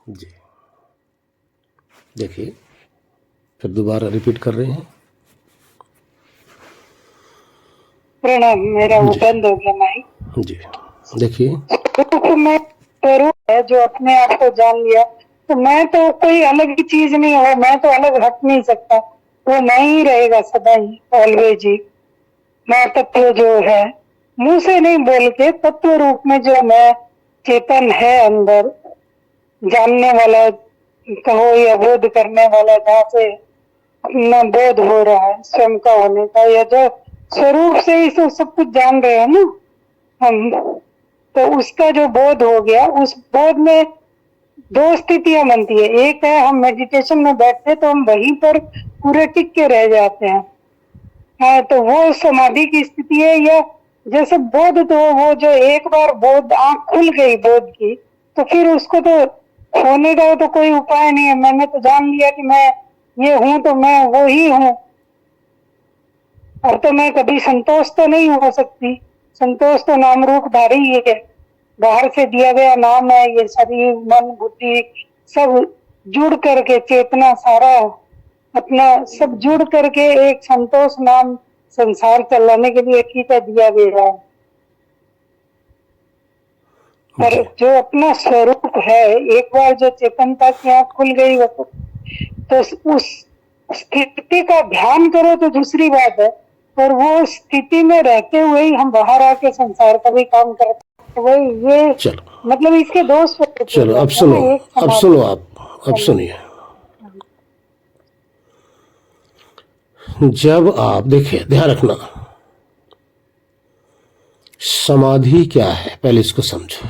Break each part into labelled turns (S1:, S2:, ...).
S1: जी देखिए, फिर दोबारा रिपीट कर रहे हैं।
S2: प्रणाम। मेरा वो
S1: जी
S2: बंद हो गया माइक।
S1: जी देखिए,
S2: तो मैं स्वरूप है जो अपने आप को जान लिया, तो मैं तो कोई अलग ही चीज नहीं है, मैं तो अलग हट नहीं सकता, वो मैं ही रहेगा सदा ही, ऑलवेज ही। मैं तत्व जो है, मुंह से नहीं बोल के तत्व रूप में जो मैं चेतन है अंदर, जानने वाला कहो या बोध करने वाला, जहाँ से अपना बोध हो रहा है स्वयं का होने का, या जो स्वरूप से ही तो सब कुछ जान रहे हैं ना हम, तो उसका जो बोध हो गया, उस बोध में दो स्थितियां बनती है। एक है हम मेडिटेशन में बैठते तो हम वहीं पर पूरे टिक के रह जाते हैं, हाँ, तो वो समाधि की स्थिति है। या जैसे बोध, तो वो जो एक बार बोध, आंख खुल गई बोध की, तो फिर उसको तो होने का तो कोई उपाय नहीं है। मैंने तो जान लिया कि मैं ये हूं, तो मैं वो ही हूँ। अब तो मैं कभी संतोष तो नहीं हो सकती, संतोष तो नाम रूप धारी ही है, बाहर से दिया गया नाम है। ये शरीर मन बुद्धि सब जुड़ करके, चेतना सारा अपना सब जुड़ करके एक संतोष नाम संसार चलाने के लिए ठीक है दिया गया है। पर
S1: जी
S2: जो अपना स्वरूप है, एक बार जो चेतनता की आंख खुल गई, वो तो उस स्थिति का ध्यान करो तो दूसरी बात है, पर वो स्थिति में रहते हुए ही हम बाहर आके संसार का भी काम करते हैं। वही ये
S1: चलो
S2: मतलब इसके दो स्वरूप हो
S1: चलो, अब
S2: जाते हैं
S1: सुनो,
S2: ना, एक
S1: अब
S2: समाधि
S1: सुनो, अब
S2: वाला।
S1: सुनिए। जब आप देखिए, ध्यान रखना, समाधि क्या है पहले इसको समझो।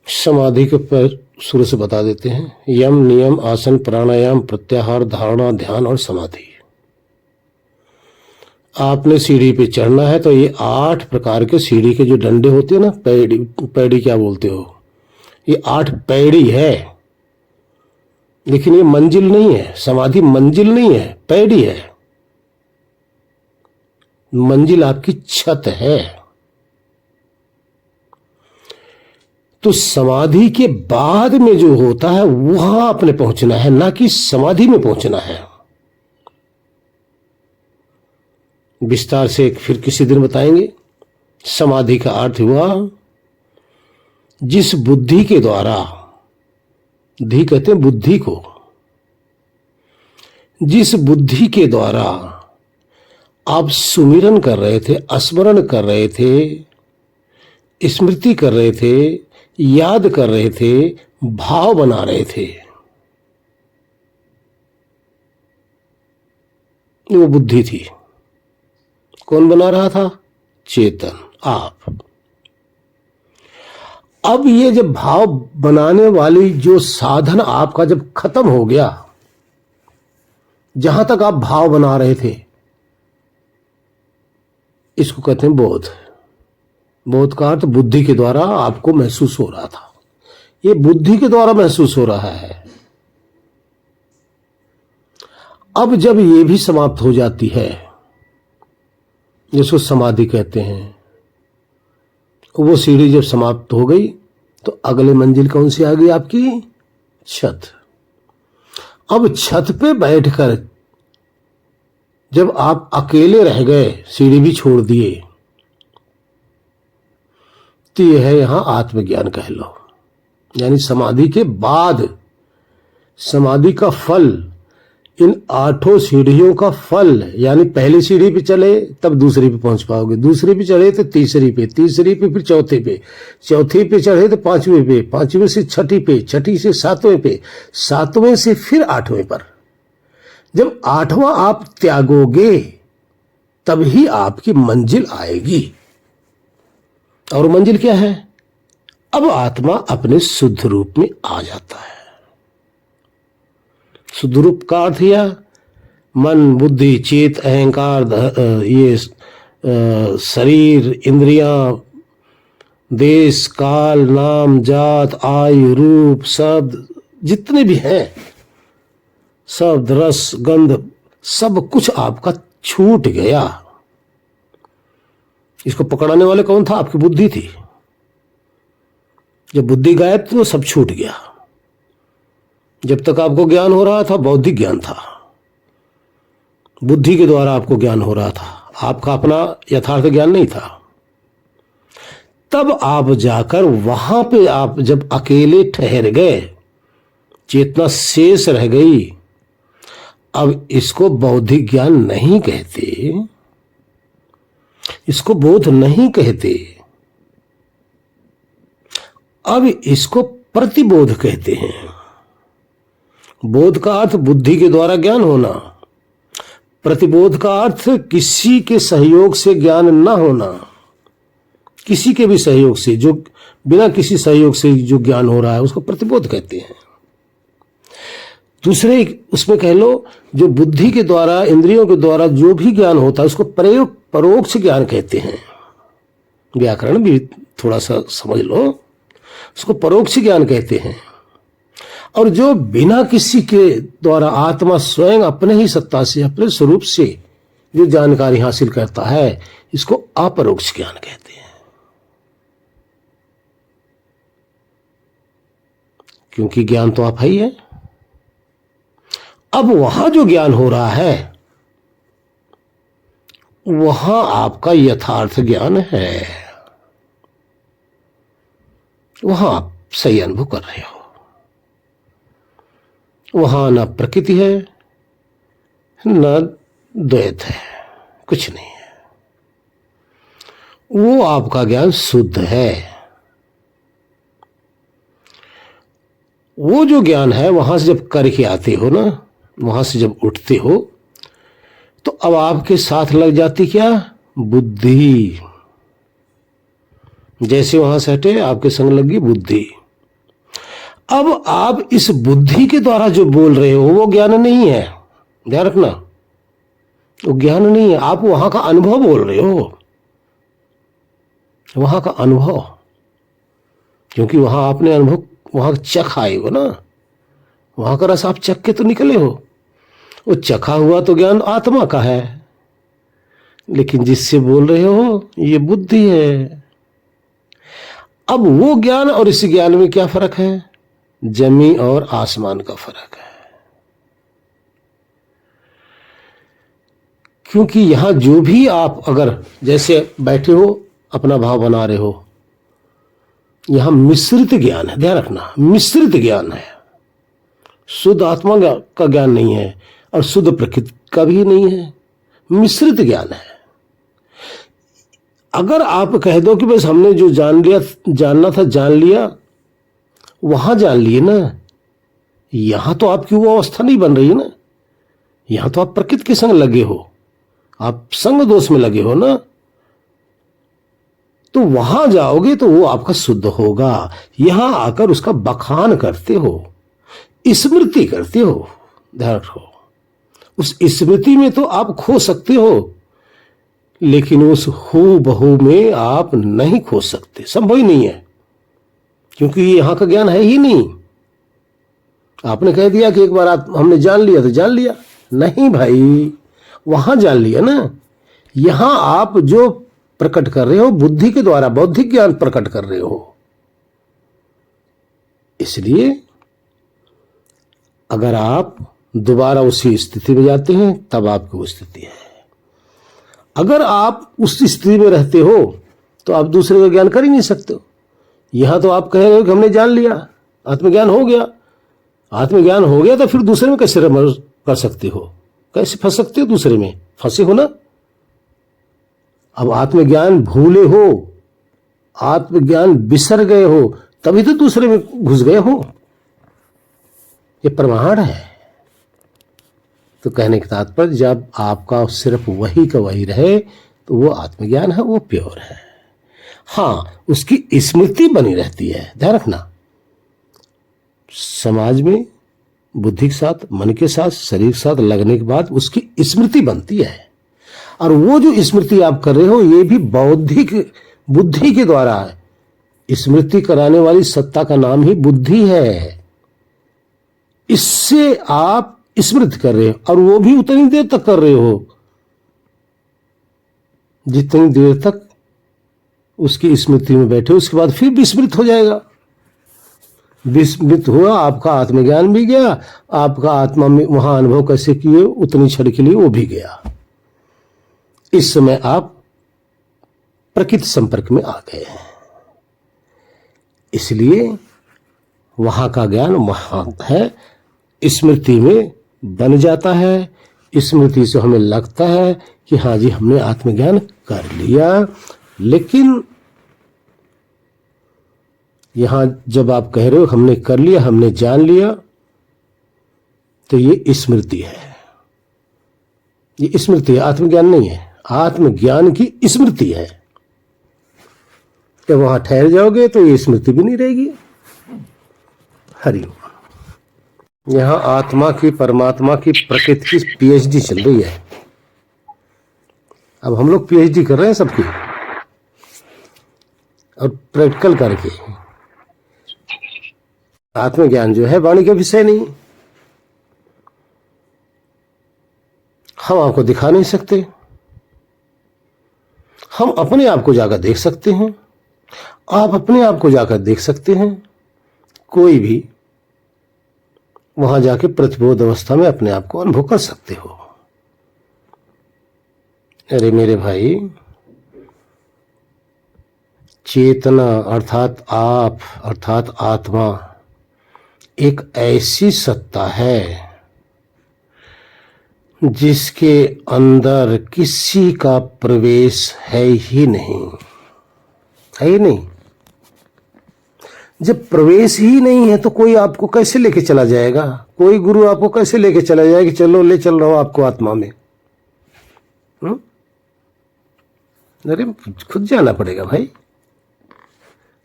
S1: समाधि के पर शुरू से बता देते हैं। यम नियम आसन प्राणायाम प्रत्याहार धारणा ध्यान और समाधि। आपने सीढ़ी पे चढ़ना है तो ये 8 प्रकार के सीढ़ी के जो डंडे होते हैं ना, पैड़ी, पैड़ी क्या बोलते हो, ये 8 पैड़ी है। लेकिन ये मंजिल नहीं है, समाधि मंजिल नहीं है, पैड़ी है। मंजिल आपकी छत है। तो समाधि के बाद में जो होता है वहां आपने पहुंचना है, ना कि समाधि में पहुंचना है। विस्तार से फिर किसी दिन बताएंगे। समाधि का अर्थ हुआ जिस बुद्धि के द्वारा, धी कहते हैं बुद्धि को, जिस बुद्धि के द्वारा आप सुमिरन कर रहे थे, स्मरण कर रहे थे, स्मृति कर रहे थे, याद कर रहे थे, भाव बना रहे थे, वो बुद्धि थी। कौन बना रहा था? चेतन, आप। अब ये जब भाव बनाने वाली जो साधन आपका जब खत्म हो गया, जहां तक आप भाव बना रहे थे, इसको कहते हैं बोध। बोध का अर्थ बुद्धि के द्वारा आपको महसूस हो रहा था, ये बुद्धि के द्वारा महसूस हो रहा है। अब जब ये भी समाप्त हो जाती है, जिसको समाधि कहते हैं, वो सीढ़ी जब समाप्त हो गई तो अगले मंजिल कौन सी आ गई आपकी? छत। अब छत पे बैठकर जब आप अकेले रह गए, सीढ़ी भी छोड़ दिए, तो यह है यहां आत्मज्ञान कह लो। यानी समाधि के बाद, समाधि का फल, इन 8 सीढ़ियों का फल, यानी पहली सीढ़ी पे चले तब दूसरी पे पहुंच पाओगे, दूसरी पे चढ़े तो तीसरी पे, तीसरी पे फिर चौथे पे, चौथी पे चढ़े तो 5वीं पे, 5वीं से छठी पे, छठी से 7वें पे, 7वें से फिर 8वें पर। जब 8वां आप त्यागोगे तभी आपकी मंजिल आएगी। और मंजिल क्या है? अब आत्मा अपने शुद्ध रूप में आ जाता है। शुद्ध रूप का अर्थ यह, मन बुद्धि चेत अहंकार, ये शरीर इंद्रियां देश काल नाम जात आयु रूप शब्द जितने भी हैं, शब्द रस गंध, सब कुछ आपका छूट गया। इसको पकड़ाने वाले कौन था? आपकी बुद्धि थी। जब बुद्धि गायब थी तो सब छूट गया। जब तक आपको ज्ञान हो रहा था बौद्धिक ज्ञान था, बुद्धि के द्वारा आपको ज्ञान हो रहा था, आपका अपना यथार्थ ज्ञान नहीं था। तब आप जाकर वहां पे आप जब अकेले ठहर गए, चेतना शेष रह गई। अब इसको बौद्धिक ज्ञान नहीं कहते, इसको बोध नहीं कहते, अब इसको प्रतिबोध कहते हैं। बोध का अर्थ बुद्धि के द्वारा ज्ञान होना, प्रतिबोध का अर्थ किसी के सहयोग से ज्ञान न होना, किसी के भी सहयोग से, जो बिना किसी सहयोग से जो ज्ञान हो रहा है उसको प्रतिबोध कहते हैं। दूसरे उसमें कह लो, जो बुद्धि के द्वारा, इंद्रियों के द्वारा जो भी ज्ञान होता है उसको परोक्ष ज्ञान कहते हैं। व्याकरण भी थोड़ा सा समझ लो, उसको परोक्ष ज्ञान कहते हैं। और जो बिना किसी के द्वारा आत्मा स्वयं अपने ही सत्ता से, अपने स्वरूप से जो जानकारी हासिल करता है, इसको अपरोक्ष ज्ञान कहते हैं। क्योंकि ज्ञान तो आप ही है। अब वहां जो ज्ञान हो रहा है वहां आपका यथार्थ ज्ञान है, वहां आप सही अनुभव कर रहे हो। वहां न प्रकृति है न द्वैत है, कुछ नहीं है। वो आपका ज्ञान शुद्ध है। वो जो ज्ञान है वहां से जब करके आते हो ना, वहां से जब उठते हो तो अब आपके साथ लग जाती क्या? बुद्धि। जैसे वहां से हटे आपके संग लगी बुद्धि। अब आप इस बुद्धि के द्वारा जो बोल रहे हो वो ज्ञान नहीं है, ध्यान रखना, वो ज्ञान नहीं है। आप वहां का अनुभव बोल रहे हो, वहां का अनुभव, क्योंकि वहां आपने अनुभव, वहां चख आए हो ना, वहां का रस आप चख के तो निकले हो। वो चखा हुआ तो ज्ञान आत्मा का है, लेकिन जिससे बोल रहे हो ये बुद्धि है। अब वो ज्ञान और इस ज्ञान में क्या फर्क है? जमीन और आसमान का फर्क है। क्योंकि यहां जो भी आप अगर जैसे बैठे हो अपना भाव बना रहे हो, यहां मिश्रित ज्ञान है, ध्यान रखना, मिश्रित ज्ञान है। शुद्ध आत्मा का ज्ञान नहीं है और शुद्ध प्रकृति का भी नहीं है, मिश्रित ज्ञान है। अगर आप कह दो कि बस हमने जो जान लिया, जानना था जान लिया, वहां जान लिए ना, यहां तो आपकी वो अवस्था नहीं बन रही है ना। यहां तो आप प्रकृति के संग लगे हो, आप संग दोष में लगे हो ना। तो वहां जाओगे तो वो आपका शुद्ध होगा। यहां आकर उसका बखान करते हो, स्मृति करते हो, ध्यान रखो। उस स्मृति में तो आप खो सकते हो, लेकिन उस हू बहू में आप नहीं खो सकते, संभव ही नहीं है, क्योंकि यहां का ज्ञान है ही नहीं। आपने कह दिया कि एक बार हमने जान लिया तो जान लिया, नहीं भाई, वहां जान लिया ना। यहां आप जो प्रकट कर रहे हो बुद्धि के द्वारा बौद्धिक ज्ञान प्रकट कर रहे हो। इसलिए अगर आप दोबारा उसी स्थिति में जाते हैं तब आपकी वो स्थिति है। अगर आप उस स्थिति में रहते हो तो आप दूसरे का ज्ञान कर ही नहीं सकते हो। यहां तो आप कह रहे हो कि हमने जान लिया, आत्मज्ञान हो गया। आत्मज्ञान हो गया तो फिर दूसरे में कैसे कर सकते हो? कैसे फंस सकते हो? दूसरे में फंसे हो ना। अब आत्मज्ञान भूले हो, आत्मज्ञान बिसर गए हो, तभी तो दूसरे में घुस गए हो। ये प्रमाण है। तो कहने के तात्पर्य, जब आपका सिर्फ वही का वही रहे तो वो आत्मज्ञान है, वो प्योर है। हाँ, उसकी स्मृति बनी रहती है, ध्यान रखना। समाज में बुद्धि के साथ, मन के साथ, शरीर के साथ लगने के बाद उसकी स्मृति बनती है। और वो जो स्मृति आप कर रहे हो ये भी बौद्धिक बुद्धि के द्वारा है। स्मृति कराने वाली सत्ता का नाम ही बुद्धि है। इससे आप स्मृति कर रहे हो, और वो भी उतनी देर तक कर रहे हो जितनी देर तक उसकी स्मृति में बैठे, उसके बाद फिर विस्मृत हो जाएगा। विस्मृत हुआ, आपका आत्मज्ञान भी गया, आपका आत्मा में वहां अनुभव कैसे किए उतनी क्षण के लिए वो भी गया। इस समय आप प्रकृति संपर्क में आ गए हैं, इसलिए वहां का ज्ञान वहां है, स्मृति में बन जाता है। स्मृति से हमें लगता है कि हाँ जी हमने आत्मज्ञान कर लिया। लेकिन यहां जब आप कह रहे हो हमने कर लिया, हमने जान लिया, तो ये स्मृति है, ये स्मृति है, आत्मज्ञान नहीं है। आत्मज्ञान की स्मृति है। जब वहां ठहर जाओगे तो ये स्मृति भी नहीं रहेगी। हरिओम। यहां आत्मा की, परमात्मा की, प्रकृति की पीएचडी चल रही है। अब हम लोग पीएचडी कर रहे हैं सबकी, और प्रैक्टिकल करके। आत्मज्ञान जो है वाणी का विषय नहीं, हम आपको दिखा नहीं सकते, हम अपने आप को जाकर देख सकते हैं, आप अपने आप को जाकर देख सकते हैं। कोई भी वहां जाके प्रतिबोध अवस्था में अपने आप को अनुभव कर सकते हो। अरे मेरे भाई, चेतना अर्थात आप अर्थात आत्मा एक ऐसी सत्ता है जिसके अंदर किसी का प्रवेश है ही नहीं, है ही नहीं। जब प्रवेश ही नहीं है तो कोई आपको कैसे लेके चला जाएगा? कोई गुरु आपको कैसे लेके चला जाएगा कि चलो ले चल रहा हूं आपको आत्मा में? अरे खुद जाना पड़ेगा भाई।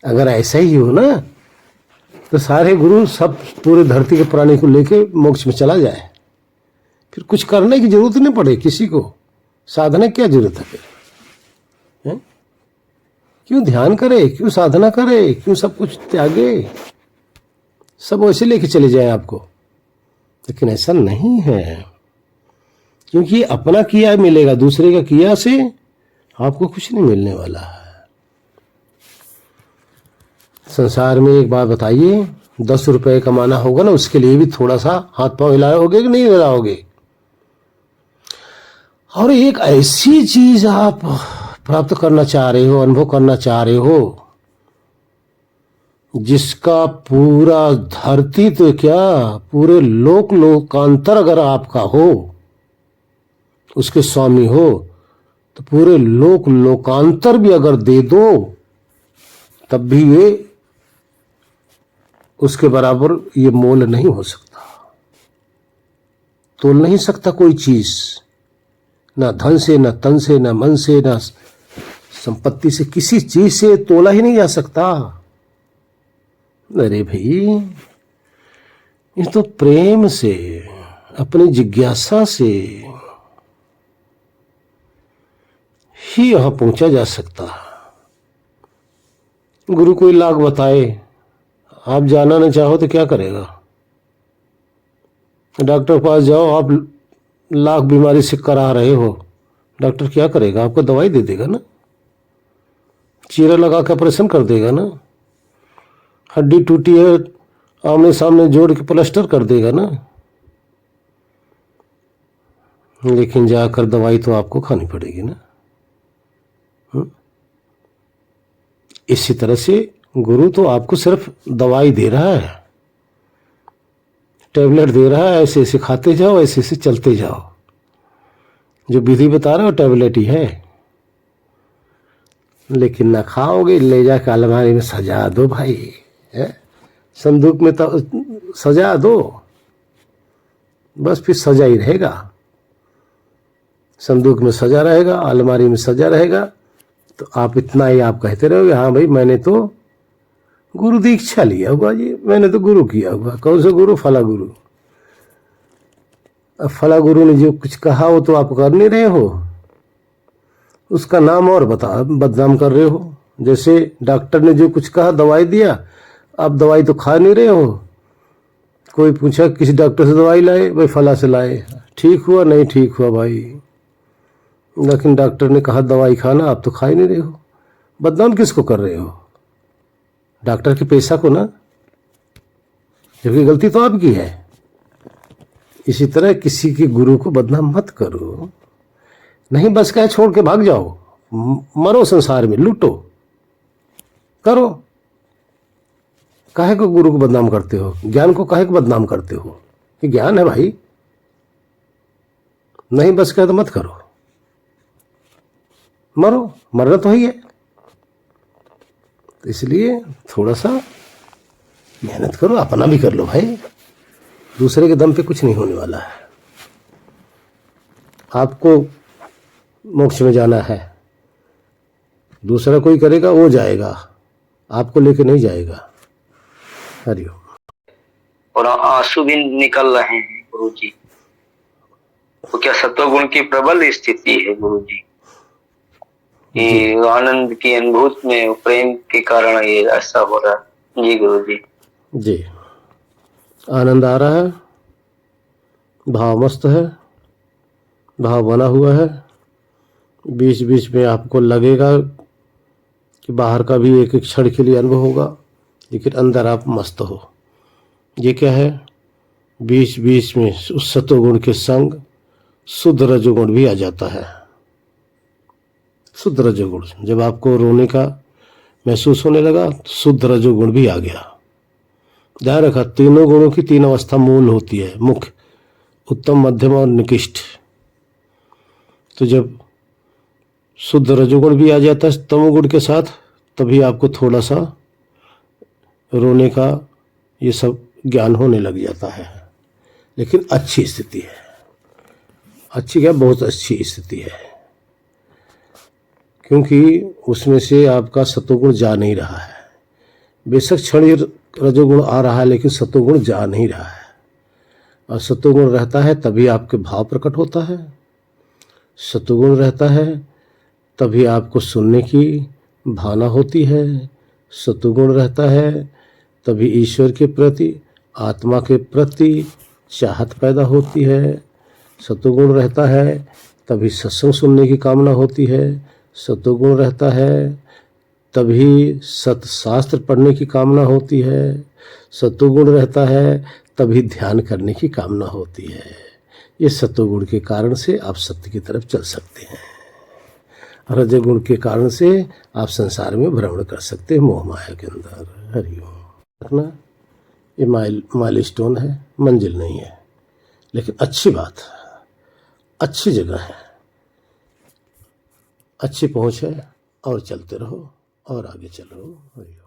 S1: अगर ऐसा ही हो ना तो सारे गुरु सब पूरे धरती के प्राणी को लेके मोक्ष में चला जाए, फिर कुछ करने की जरूरत नहीं पड़े किसी को। साधना क्या जरूरत है फिर? क्यों ध्यान करे, क्यों साधना करे, क्यों सब कुछ त्यागे? सब वैसे लेके चले जाए आपको। लेकिन ऐसा नहीं है, क्योंकि अपना किया मिलेगा, दूसरे का किया से आपको कुछ नहीं मिलने वाला है। संसार में एक बात बताइए, 10 रुपए कमाना होगा ना, उसके लिए भी थोड़ा सा हाथ पांव हिलाओगे कि नहीं हिलाओगे? और एक ऐसी चीज आप प्राप्त करना चाह रहे हो, अनुभव करना चाह रहे हो, जिसका पूरा धरती तो क्या पूरे लोक लोकांतर अगर आपका हो, उसके स्वामी हो, तो पूरे लोक लोकांतर भी अगर दे दो तब भी ये उसके बराबर ये मोल नहीं हो सकता। तोल नहीं सकता कोई चीज, ना धन से, ना तन से, ना मन से, ना संपत्ति से, किसी चीज से तोला ही नहीं जा सकता। अरे भाई, ये तो प्रेम से, अपनी जिज्ञासा से ही यहां पहुंचा जा सकता। गुरु कोई लाख बताए, आप जाना ना चाहो तो क्या करेगा? डॉक्टर के पास जाओ, आप लाख बीमारी से करा रहे हो, डॉक्टर क्या करेगा? आपको दवाई दे देगा ना, चीरा लगा के ऑपरेशन कर देगा ना, हड्डी टूटी है आमने सामने जोड़ के प्लास्टर कर देगा ना। लेकिन जाकर दवाई तो आपको खानी पड़ेगी ना। इसी तरह से गुरु तो आपको सिर्फ दवाई दे रहा है, टैबलेट दे रहा है, ऐसे ऐसे खाते जाओ, ऐसे ऐसे चलते जाओ। जो विधि बता रहा है वो टैबलेट ही है। लेकिन ना खाओगे, ले जाकर अलमारी में सजा दो भाई, है? संदूक में तो सजा दो, बस फिर सजा ही रहेगा। संदूक में सजा रहेगा, अलमारी में सजा रहेगा, तो आप इतना ही आप कहते रहोगे हाँ भाई मैंने तो गुरु दीक्षा लिया हुआ जी, मैंने तो गुरु किया हुआ। कौन सा गुरु? फला गुरु। अब फला गुरु ने जो कुछ कहा वो तो आप कर नहीं रहे हो, उसका नाम और बदनाम कर रहे हो। जैसे डॉक्टर ने जो कुछ कहा, दवाई दिया, आप दवाई तो खा नहीं रहे हो। कोई पूछा किसी डॉक्टर से दवाई लाए, भाई फला से लाए, ठीक हुआ नहीं ठीक हुआ भाई, लेकिन डॉक्टर ने कहा दवाई खाना, आप तो खा ही नहीं रहे हो। बदनाम किसको कर रहे हो? डॉक्टर के पैसा को ना। जबकि गलती तो आपकी है। इसी तरह किसी के गुरु को बदनाम मत करो। नहीं बस क्या छोड़ के भाग जाओ, मरो संसार में, लूटो, करो। काहे को गुरु को बदनाम करते हो? ज्ञान को काहे को बदनाम करते हो? ये ज्ञान है भाई। नहीं बस क्या तो मत करो, मरो, मरना तो ही है। तो इसलिए थोड़ा सा मेहनत करो, अपना भी कर लो भाई। दूसरे के दम पे कुछ नहीं होने वाला है। आपको मोक्ष में जाना है, दूसरा कोई करेगा वो जाएगा, आपको लेके नहीं जाएगा। हरिओम।
S3: और आंसू भी निकल रहे हैं गुरु जी, तो क्या सत्वगुण की प्रबल स्थिति है गुरु जी? कि आनंद की अनुभूति में प्रेम के कारण ये ऐसा हो रहा है? जी गुरु जी।
S1: जी, आनंद आ रहा है, भाव मस्त है, भाव बना हुआ है। बीच बीच में आपको लगेगा कि बाहर का भी एक एक क्षण के लिए अनुभव होगा, लेकिन अंदर आप मस्त हो। ये क्या है? बीच बीच में उस सत्वगुण के संग शुद्ध रजोगुण भी आ जाता है। शुद्ध रजोगुण, जब आपको रोने का महसूस होने लगा तो शुद्ध रजोगुण भी आ गया। ध्यान रखा, तीनों गुणों की तीन अवस्था मूल होती है, मुख्य, उत्तम, मध्यम और निकृष्ट। तो जब शुद्ध रजोगुण भी आ जाता है तमोगुण के साथ, तभी आपको थोड़ा सा रोने का ये सब ज्ञान होने लग जाता है। लेकिन अच्छी स्थिति है, अच्छी क्या, बहुत अच्छी स्थिति है, क्योंकि उसमें से आपका सत्वगुण जा नहीं रहा है। बेशक क्षणिक रजोगुण आ रहा है, लेकिन सत्वगुण जा नहीं रहा है। और सत्वगुण रहता है तभी आपके भाव प्रकट होता है। सत्वगुण रहता है तभी आपको सुनने की भावना होती है। सत्वगुण रहता है तभी ईश्वर के प्रति, आत्मा के प्रति चाहत पैदा होती है। सत्वगुण रहता है तभी सत्संग सुनने की कामना होती है। सत्वगुण रहता है तभी सत्शास्त्र पढ़ने की कामना होती है। सत्वगुण रहता है तभी ध्यान करने की कामना होती है। ये सत्वगुण के कारण से आप सत्य की तरफ चल सकते हैं। रजोगुण के कारण से आप संसार में भ्रमण कर सकते हैं, मोह माया के अंदर। हरिओम। रखना, ये माइलस्टोन है, मंजिल नहीं है, लेकिन अच्छी बात, अच्छी जगह है, अच्छी पहुंच है, और चलते रहो और आगे चलो। हरिओम।